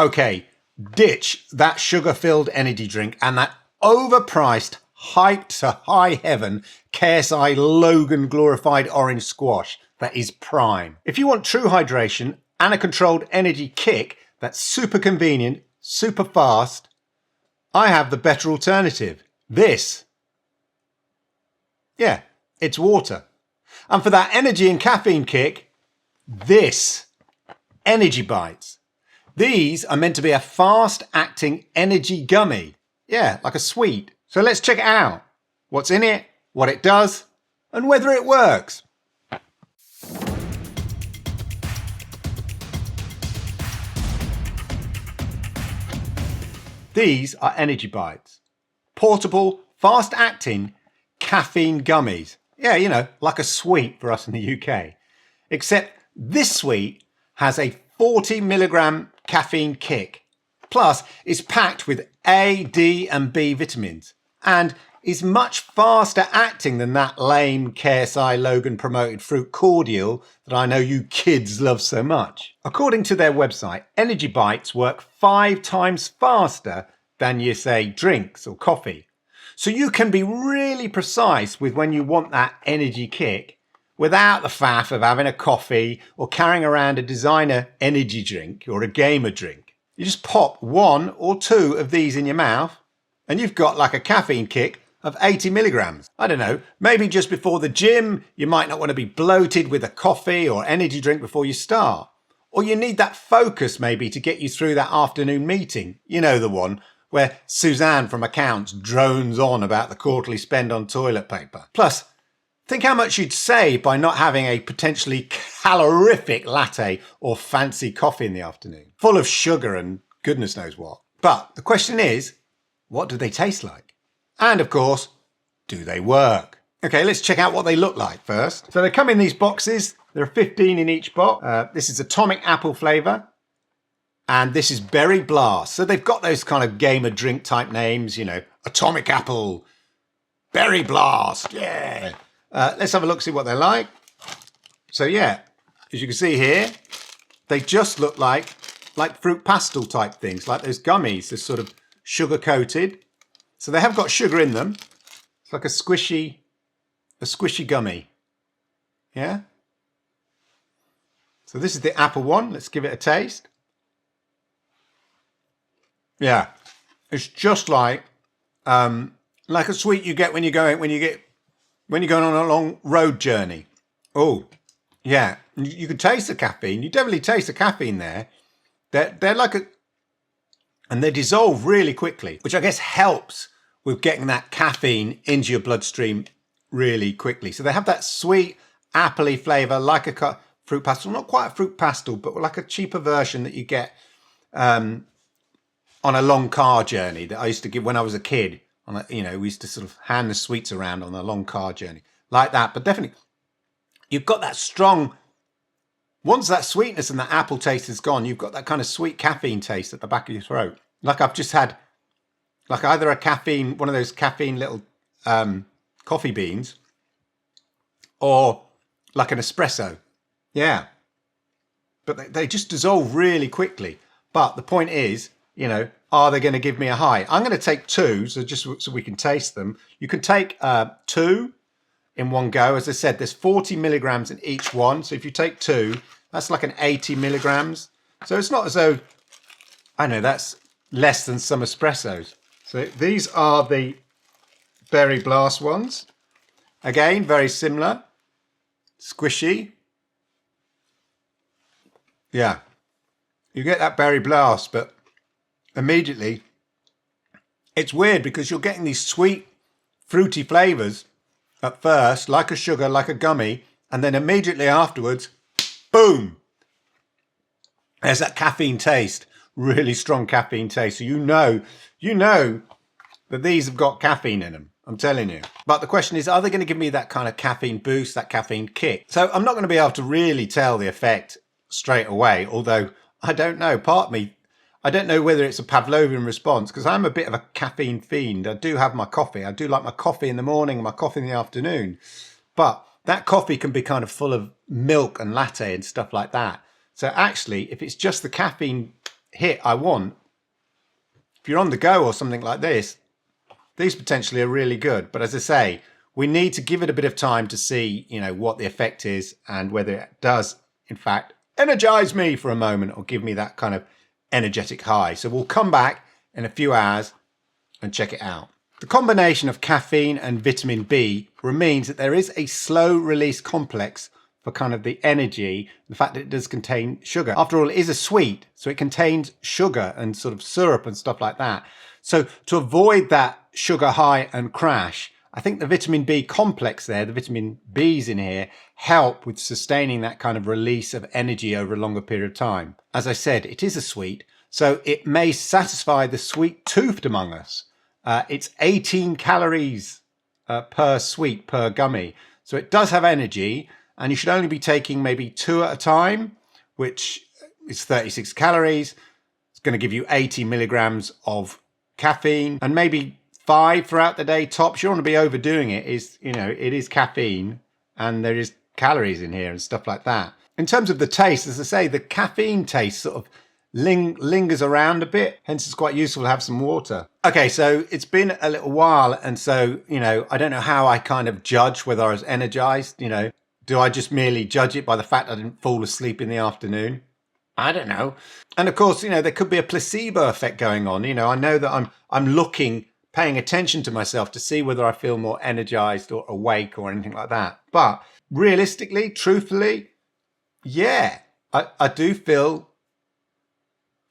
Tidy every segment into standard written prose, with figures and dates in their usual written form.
Okay, ditch that sugar-filled energy drink and that overpriced, hyped to high heaven KSI Logan glorified orange squash that is prime. If you want true hydration and a controlled energy kick that's super convenient, super fast, I have the better alternative. This. Yeah, it's water. And for that energy and caffeine kick, this. Energy Bytes. These are meant to be a fast-acting energy gummy. Yeah, like a sweet. So let's check it out. What's in it, what it does, and whether it works. These are Energy Bytes. Portable, fast-acting caffeine gummies. Yeah, you know, like a sweet for us in the UK. Except this sweet has a 40 milligram caffeine kick. Plus, it's packed with A, D, and B vitamins. And is much faster acting than that lame KSI Logan promoted fruit cordial that I know you kids love so much. According to their website, Energy Bytes work 5 times faster than you say drinks or coffee. So you can be really precise with when you want that energy kick without the faff of having a coffee or carrying around a designer energy drink or a gamer drink. You just pop 1 or 2 of these in your mouth and you've got like a caffeine kick of 80 milligrams. I don't know, maybe just before the gym, you might not want to be bloated with a coffee or energy drink before you start. Or you need that focus maybe to get you through that afternoon meeting. You know, the one where Suzanne from accounts drones on about the quarterly spend on toilet paper. Plus, think how much you'd save by not having a potentially calorific latte or fancy coffee in the afternoon, full of sugar and goodness knows what. But the question is, what do they taste like? And of course, do they work? Okay, let's check out what they look like first. So they come in these boxes. There are 15 in each box. This is atomic apple flavor. And this is berry blast. So they've got those kind of gamer drink type names, you know, atomic apple, berry blast. Yeah. Let's have a look, see what they're like. So yeah, as you can see here, they just look like fruit pastel type things, like those gummies. They're sort of sugar coated. So they have got sugar in them. It's like a squishy gummy. Yeah. So this is the apple one. Let's give it a taste. Yeah, it's just like a sweet you get when you're going on a long road journey. Oh, yeah, you can taste the caffeine. You definitely taste the caffeine there. They're like and they dissolve really quickly, which I guess helps with getting that caffeine into your bloodstream really quickly. So they have that sweet appley flavour, like a fruit pastel, not quite a fruit pastel, but like a cheaper version that you get on a long car journey that I used to give when I was a kid. We used to sort of hand the sweets around on a long car journey like that. But definitely, you've got that strong, once that sweetness and that apple taste is gone, you've got that kind of sweet caffeine taste at the back of your throat. Like I've just had, like either one of those caffeine little coffee beans, or like an espresso. Yeah. But they just dissolve really quickly. But the point is, you know, are they going to give me a high? I'm going to take 2, so we can taste them. You can take 2 in one go. As I said, there's 40 milligrams in each one. So if you take 2, that's like an 80 milligrams. So it's not as though, I know, that's less than some espressos. So these are the Berry Blast ones. Again, very similar. Squishy. Yeah. You get that Berry Blast, but immediately, it's weird because you're getting these sweet, fruity flavours at first, like a sugar, like a gummy, and then immediately afterwards, boom! There's that caffeine taste, really strong caffeine taste. So you know that these have got caffeine in them, I'm telling you. But the question is, are they going to give me that kind of caffeine boost, that caffeine kick? So I'm not going to be able to really tell the effect straight away, although I don't know, part of me, I don't know whether it's a Pavlovian response, because I'm a bit of a caffeine fiend. I do have my coffee. I do like my coffee in the morning, my coffee in the afternoon. But that coffee can be kind of full of milk and latte and stuff like that. So actually, if it's just the caffeine hit I want, if you're on the go or something like this, these potentially are really good. But as I say, we need to give it a bit of time to see, what the effect is and whether it does, in fact, energize me for a moment or give me that kind of energetic high. So we'll come back in a few hours and check it out. The combination of caffeine and vitamin B means that there is a slow release complex for kind of the energy, the fact that it does contain sugar. After all, it is a sweet, so it contains sugar and sort of syrup and stuff like that. So to avoid that sugar high and crash, I think the vitamin B complex there, the vitamin Bs in here, help with sustaining that kind of release of energy over a longer period of time. As I said, it is a sweet, so it may satisfy the sweet-toothed among us. It's 18 calories per sweet, per gummy. So it does have energy, and you should only be taking maybe 2 at a time, which is 36 calories. It's going to give you 80 milligrams of caffeine and maybe 5 throughout the day tops. You don't want to be overdoing it. It is caffeine and there is calories in here and stuff like that. In terms of the taste, as I say, the caffeine taste sort of lingers around a bit, hence it's quite useful to have some water. Okay, so it's been a little while, and so, I don't know how I kind of judge whether I was energized. Do I just merely judge it by the fact I didn't fall asleep in the afternoon? I don't know. And of course, there could be a placebo effect going on. I know that I'm paying attention to myself to see whether I feel more energized or awake or anything like that. But realistically, truthfully, yeah, I do feel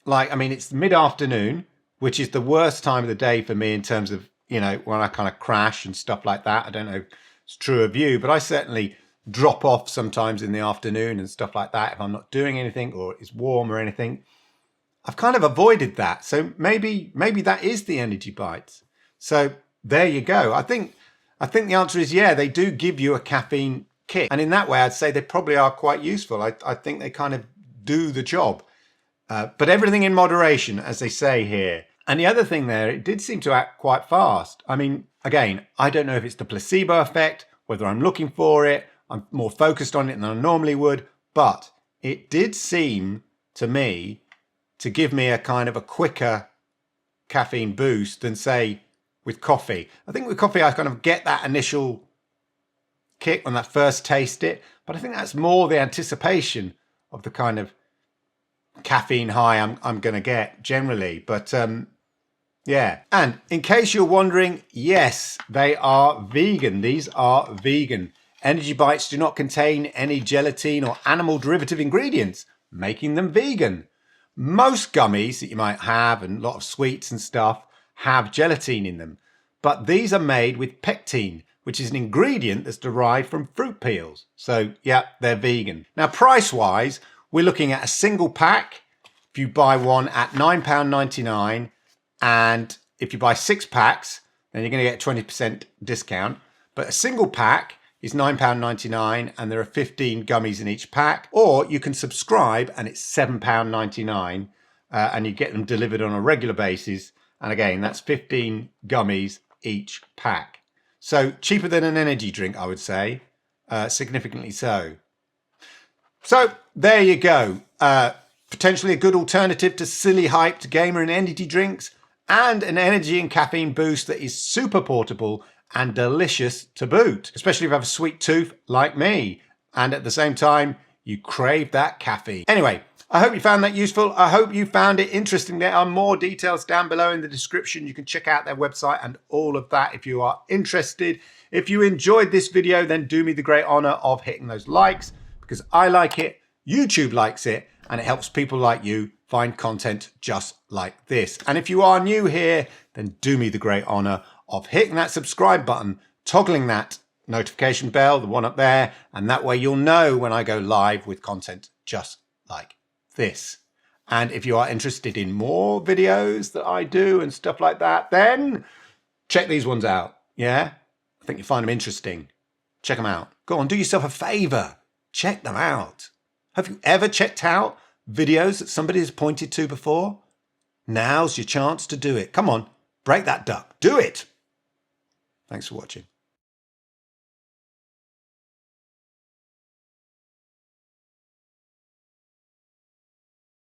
like, it's mid-afternoon, which is the worst time of the day for me in terms of, when I kind of crash and stuff like that. I don't know if it's true of you, but I certainly drop off sometimes in the afternoon and stuff like that if I'm not doing anything or it's warm or anything. I've kind of avoided that. So maybe that is the Energy Bites. So there you go. I think the answer is yeah, they do give you a caffeine kick. And in that way, I'd say they probably are quite useful. I think they kind of do the job. But everything in moderation, as they say here. And the other thing there, it did seem to act quite fast. Again, I don't know if it's the placebo effect, whether I'm looking for it. I'm more focused on it than I normally would. But it did seem to me to give me a kind of a quicker caffeine boost than, say, with coffee. I think with coffee, I kind of get that initial kick when I first taste it. But I think that's more the anticipation of the kind of caffeine high I'm going to get generally. But yeah. And in case you're wondering, yes, they are vegan. These are vegan. Energy Bites do not contain any gelatin or animal derivative ingredients, making them vegan. Most gummies that you might have and a lot of sweets and stuff have gelatin in them. But these are made with pectin, which is an ingredient that's derived from fruit peels. So yeah, they're vegan. Now price-wise, we're looking at a single pack. If you buy one at £9.99, and if you buy 6 packs, then you're going to get 20% discount. But a single pack is £9.99 and there are 15 gummies in each pack. Or you can subscribe and it's £7.99 and you get them delivered on a regular basis. And again, that's 15 gummies each pack. So cheaper than an energy drink, I would say, significantly so. So there you go. Potentially a good alternative to silly hyped gamer and energy drinks, and an energy and caffeine boost that is super portable and delicious to boot, especially if you have a sweet tooth like me and at the same time you crave that caffeine. Anyway, I hope you found that useful. I hope you found it interesting. There are more details down below in the description. You can check out their website and all of that if you are interested. If you enjoyed this video, then do me the great honor of hitting those likes, because I like it, YouTube likes it, and it helps people like you find content just like this. And if you are new here, then do me the great honor of hitting that subscribe button, toggling that notification bell, the one up there, and that way you'll know when I go live with content just like this. And if you are interested in more videos that I do and stuff like that, then check these ones out. Yeah, I think you find them interesting. Check them out. Go on, do yourself a favor. Check them out. Have you ever checked out videos that somebody has pointed to before? Now's your chance to do it. Come on, break that duck. Do it. Thanks for watching.